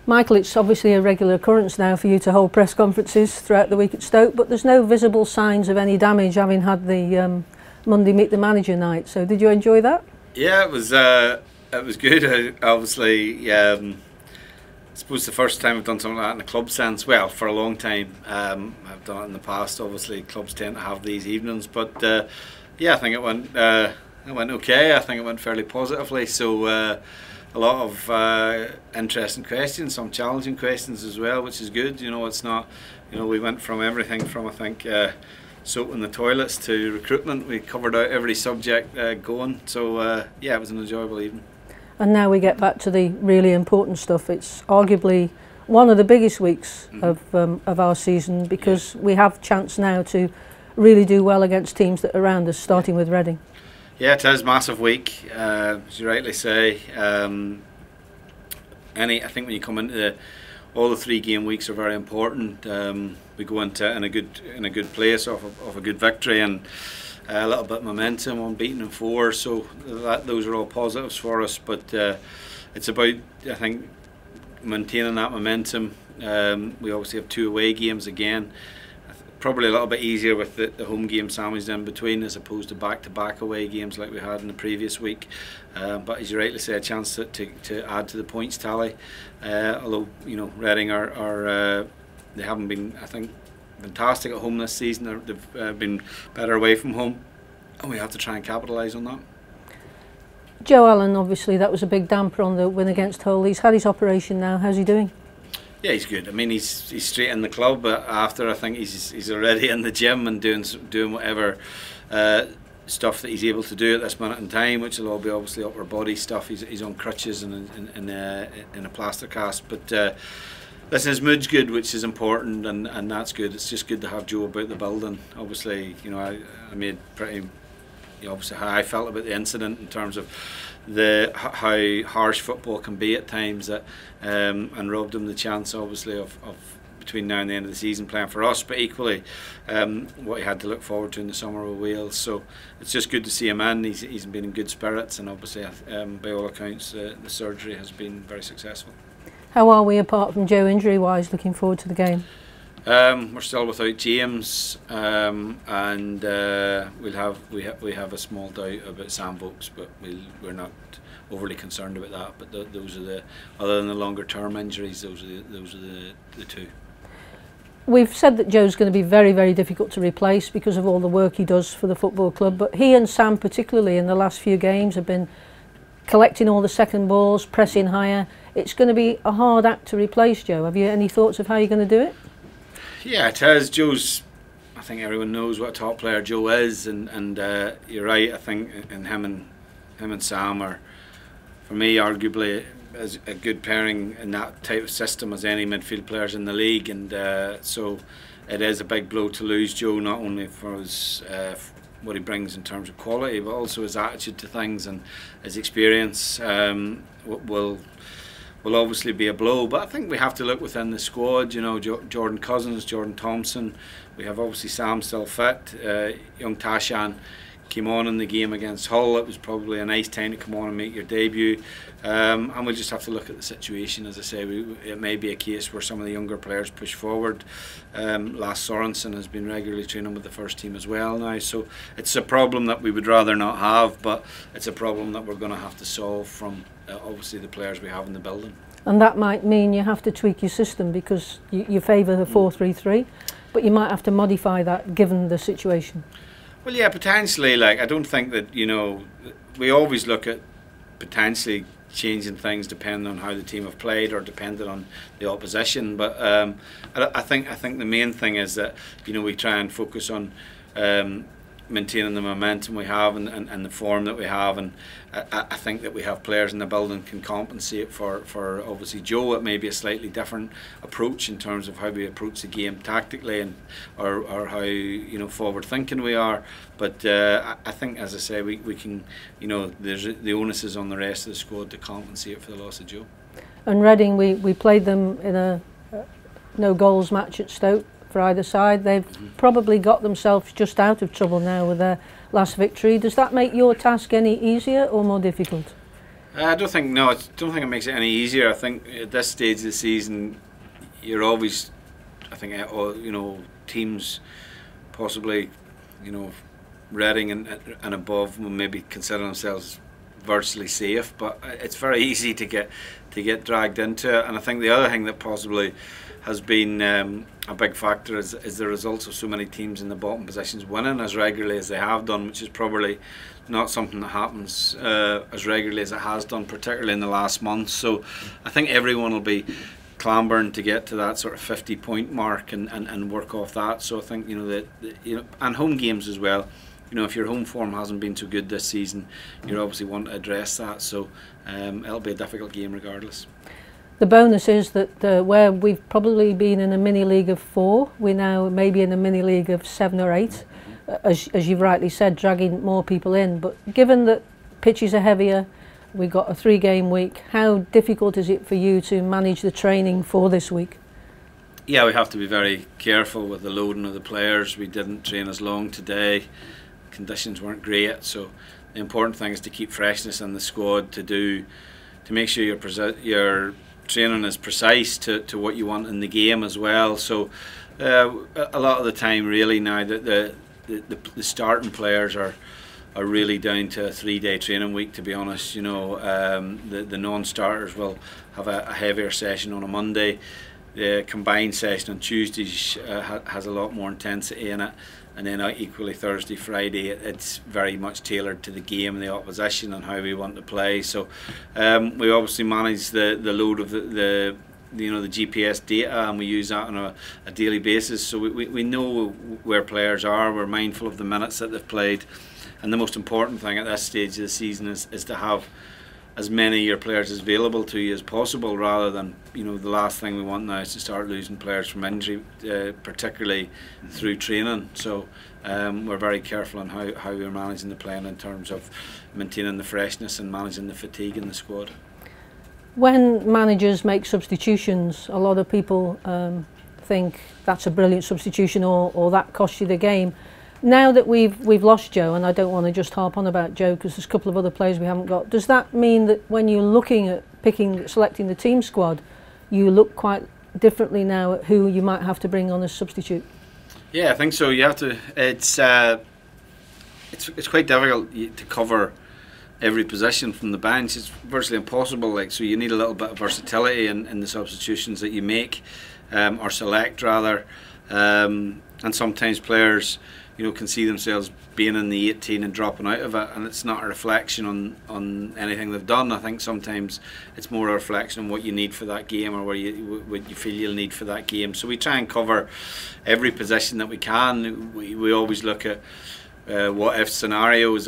Michael, it's obviously a regular occurrence now for you to hold press conferences throughout the week at Stoke, but there's no visible signs of any damage having had the Monday Meet the Manager night. So did you enjoy that? Yeah, it was good. Obviously, I suppose the first time I've done something like that in a club sense. Well, for a long time, I've done it in the past. Obviously, clubs tend to have these evenings, but yeah, I think it went okay. I think it went fairly positively. So. A lot of interesting questions, some challenging questions as well, which is good. You know, it's not, you know, we went from everything from, I think, soap in the toilets to recruitment. We covered out every subject going. So, yeah, it was an enjoyable evening. And now we get back to the really important stuff. It's arguably one of the biggest weeks of our season, because we have chance now to really do well against teams that are around us, starting with Reading. Yeah, it is a massive week, as you rightly say. I think when you come into all the 3 game weeks are very important. We go into in a good place off of a good victory and a little bit of momentum, unbeaten in 4. So those are all positives for us. But it's about, I think, maintaining that momentum. We obviously have 2 away games again. Probably a little bit easier with the home game sandwiched in between, as opposed to back-to-back away games like we had in the previous week. But as you rightly say, a chance to add to the points tally. Although, you know, Reading are they haven't been, I think, fantastic at home this season. They've been better away from home, and we have to try and capitalise on that. Joe Allen, obviously, that was a big damper on the win against Hull. He's had his operation now. How's he doing? Yeah, he's good. I mean, he's straight in the club, but after, I think he's already in the gym and doing whatever stuff that he's able to do at this minute in time, which will all be obviously upper body stuff. He's on crutches and in a plaster cast, but listen, his mood's good, which is important, and that's good. It's just good to have Joe about the building. Obviously, you know, I made pretty, you know, obviously how I felt about the incident in terms of how harsh football can be at times, that and robbed him the chance, obviously, of between now and the end of the season playing for us, but equally what he had to look forward to in the summer with Wales. So it's just good to see him in. He's been in good spirits, and obviously by all accounts the surgery has been very successful. How are we, apart from Joe injury wise, looking forward to the game? We're still without James, and we have a small doubt about Sam Vokes, but we're not overly concerned about that. But those are other than the longer term injuries, those are the 2. We've said that Joe's going to be very, very difficult to replace because of all the work he does for the football club, but he and Sam particularly in the last few games have been collecting all the second balls, pressing higher. It's going to be a hard act to replace Joe. Have you any thoughts of how you're going to do it? Yeah, it is. Joe's, I think everyone knows what a top player Joe is, and you're right. I think him and Sam are, for me, arguably as a good pairing in that type of system as any midfield players in the league, and so it is a big blow to lose Joe, not only for his what he brings in terms of quality, but also his attitude to things and his experience. Will obviously be a blow, but I think we have to look within the squad. You know, Jordan Cousins, Jordan Thompson. We have obviously Sam still fit. Young Tashan came on in the game against Hull. It was probably a nice time to come on and make your debut. And we'll just have to look at the situation. As I say, it may be a case where some of the younger players push forward. Lasse Sorensen has been regularly training with the first team as well now, so it's a problem that we would rather not have, but it's a problem that we're going to have to solve from obviously the players we have in the building. And that might mean you have to tweak your system, because you favour the 4-3-3, but you might have to modify that given the situation. Well, yeah, potentially. Like, I don't think that, you know, we always look at potentially changing things depending on how the team have played or depending on the opposition. But I think the main thing is that, you know, we try and focus on maintaining the momentum we have and the form that we have, and I think that we have players in the building can compensate for obviously Joe. It may be a slightly different approach in terms of how we approach the game tactically, and or how, you know, forward thinking we are, but I think, as I say, we can, you know, the onus is on the rest of the squad to compensate for the loss of Joe. And Reading, we played them in a no goals match at Stoke for either side. They've probably got themselves just out of trouble now with their last victory. Does that make your task any easier or more difficult? I don't think no. I don't think it makes it any easier. I think at this stage of the season, you're always, I think, teams possibly, Reading and above will maybe consider themselves virtually safe, but it's very easy to get dragged into it. And I think the other thing that possibly has been a big factor is the results of so many teams in the bottom positions winning as regularly as they have done, which is probably not something that happens as regularly as it has done, particularly in the last month. So I think everyone will be clambering to get to that sort of 50-point mark and work off that. So I think and home games as well. If your home form hasn't been so good this season, you obviously want to address that. So it'll be a difficult game regardless. The bonus is that where we've probably been in a mini league of 4, we're now maybe in a mini league of 7 or 8, as you've rightly said, dragging more people in. But given that pitches are heavier, we've got a 3-game week, how difficult is it for you to manage the training for this week? Yeah, we have to be very careful with the loading of the players. We didn't train as long today. Conditions weren't great, so the important thing is to keep freshness in the squad, to make sure your training is precise to what you want in the game as well. So a lot of the time really now that the starting players are really down to a 3-day training week, to be honest. The non-starters will have a heavier session on a Monday. The combined session on Tuesdays has a lot more intensity in it, and then equally Thursday, Friday, it's very much tailored to the game and the opposition and how we want to play. So we obviously manage the load of the GPS data, and we use that on a daily basis. So we know where players are. We're mindful of the minutes that they've played, and the most important thing at this stage of the season is to have as many of your players as available to you as possible, rather than the last thing we want now is to start losing players from injury, particularly through training. So we're very careful on how we're managing the playing in terms of maintaining the freshness and managing the fatigue in the squad. When managers make substitutions, a lot of people think that's a brilliant substitution or that costs you the game. Now that we've lost Joe, and I don't want to just harp on about Joe because there's a couple of other players we haven't got, does that mean that when you're looking at selecting the team squad, you look quite differently now at who you might have to bring on as substitute? Yeah, I think so. You have to. It's quite difficult to cover every position from the bench. It's virtually impossible. So you need a little bit of versatility in the substitutions that you make or select rather, and sometimes players can see themselves being in the 18 and dropping out of it, and it's not a reflection on anything they've done. I think sometimes it's more a reflection on what you need for that game, or what you feel you'll need for that game. So we try and cover every position that we can. We always look at what if scenarios,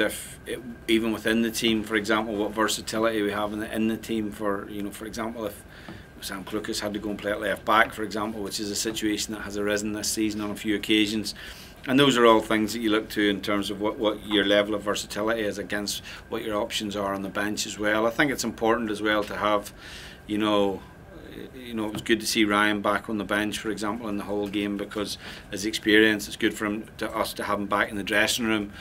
even within the team, for example, what versatility we have in the team. For example, if Sam Clucas had to go and play at left back, for example, which is a situation that has arisen this season on a few occasions. And those are all things that you look to in terms of what your level of versatility is against what your options are on the bench as well. I think it's important as well to have, it was good to see Ryan back on the bench, for example, in the whole game, because his experience, it's good for us to have him back in the dressing room.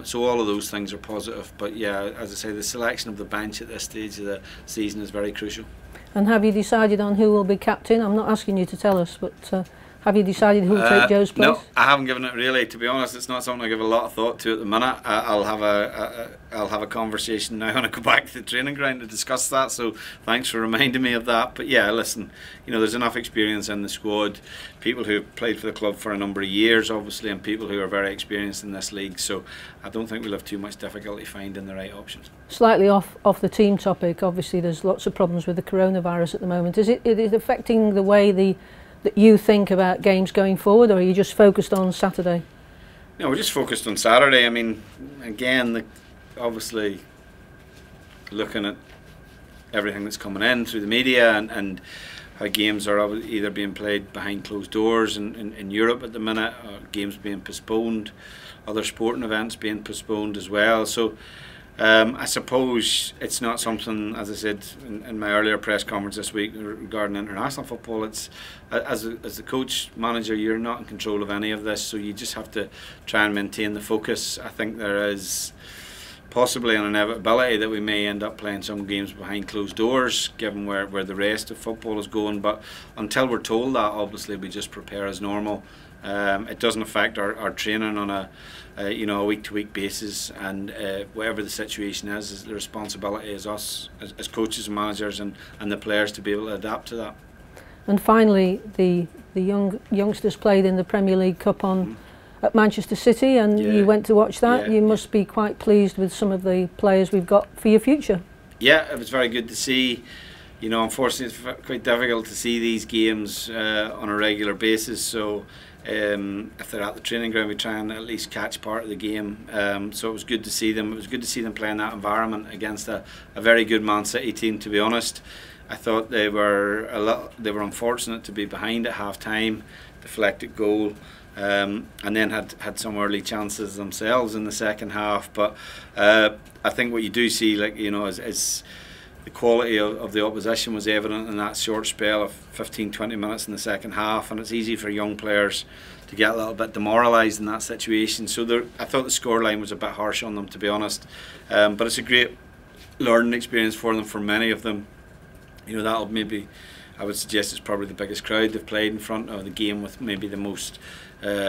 So all of those things are positive. But yeah, as I say, the selection of the bench at this stage of the season is very crucial. And have you decided on who will be captain? I'm not asking you to tell us, but have you decided who will take Joe's place? No, I haven't given it really. To be honest, it's not something I give a lot of thought to at the minute. I'll have a conversation now when I go back to the training ground to discuss that. So thanks for reminding me of that. But yeah, listen, there's enough experience in the squad, people who have played for the club for a number of years, obviously, and people who are very experienced in this league. So I don't think we'll have too much difficulty finding the right options. Slightly off the team topic, obviously there's lots of problems with the coronavirus at the moment. Is it affecting the way that you think about games going forward, or are you just focused on Saturday? No, we're just focused on Saturday. I mean, again, obviously looking at everything that's coming in through the media and how games are either being played behind closed doors in Europe at the minute, or games being postponed, other sporting events being postponed as well. So I suppose it's not something, as I said in my earlier press conference this week regarding international football, it's as the coach, manager, you're not in control of any of this, so you just have to try and maintain the focus. I think there is possibly an inevitability that we may end up playing some games behind closed doors, given where the rest of football is going. But until we're told that, obviously we just prepare as normal. It doesn't affect our training on a week-to-week basis, and whatever the situation is the responsibility is us as coaches and managers and the players to be able to adapt to that. And finally, the youngsters played in the Premier League Cup at Manchester City, and you went to watch that. You must be quite pleased with some of the players we've got for your future. Yeah, it was very good to see. You know, unfortunately it's quite difficult to see these games on a regular basis, so if they're at the training ground we try and at least catch part of the game. So it was good to see them. It was good to see them play in that environment against a very good Man City team, to be honest. I thought they were unfortunate to be behind at half time, deflected goal, and then had some early chances themselves in the second half. But I think what you do see, like, you know, is the quality of the opposition was evident in that short spell of 15-20 minutes in the second half, and it's easy for young players to get a little bit demoralised in that situation. So I thought the scoreline was a bit harsh on them, to be honest, but it's a great learning experience for them, for many of them. You know, that'll maybe, I would suggest, it's probably the biggest crowd they've played in front of, the game with maybe the most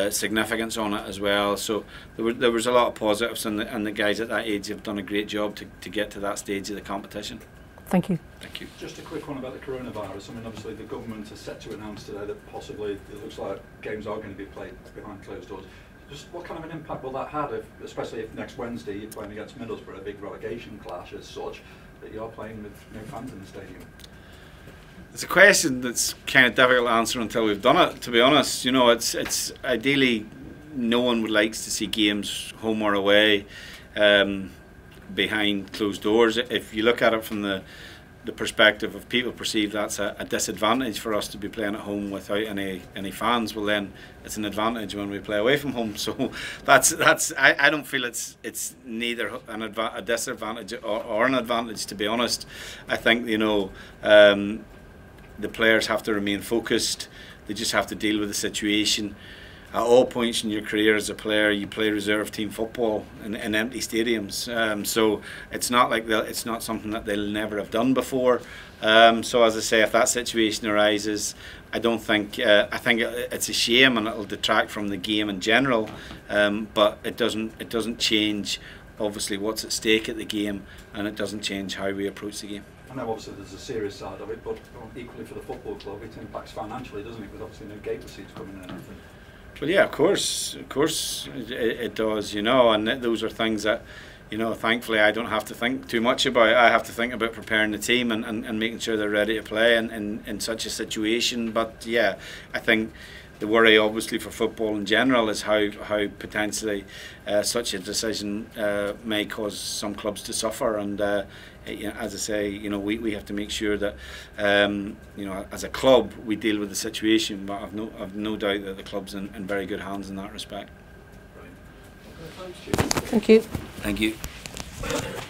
significance on it as well. So there was a lot of positives, and the guys at that age have done a great job to get to that stage of the competition. Thank you. Thank you. Just a quick one about the coronavirus. I mean, obviously the government is set to announce today that possibly it looks like games are going to be played behind closed doors. Just what kind of an impact will that have, especially if next Wednesday you're playing against Middlesbrough, a big relegation clash as such, that you're playing with no fans in the stadium? It's a question that's kind of difficult to answer until we've done it, to be honest. You know, it's ideally no one would like to see games home or away behind closed doors. If you look at it from the perspective of people perceive that's a disadvantage for us to be playing at home without any fans, well then it's an advantage when we play away from home. So I don't feel it's neither a disadvantage or an advantage, to be honest. I think, you know, the players have to remain focused. They just have to deal with the situation. At all points in your career as a player, you play reserve team football in empty stadiums. So it's not like it's not something that they'll never have done before. So as I say, if that situation arises, I think it's a shame, and it'll detract from the game in general. But it doesn't change, obviously, what's at stake at the game, and it doesn't change how we approach the game. I know obviously there's a serious side of it, but equally for the football club it impacts financially, doesn't it? With obviously no gate receipts coming in and everything. Well, yeah, of course it does, you know, and those are things that, you know, thankfully I don't have to think too much about. I have to think about preparing the team and making sure they're ready to play in such a situation. But yeah, I think the worry obviously for football in general is how potentially such a decision may cause some clubs to suffer, and you know, as I say, you know, we have to make sure that you know, as a club we deal with the situation, but I've no doubt that the club's in very good hands in that respect. Brilliant. Okay, thanks, Chief. Thank you. Thank you.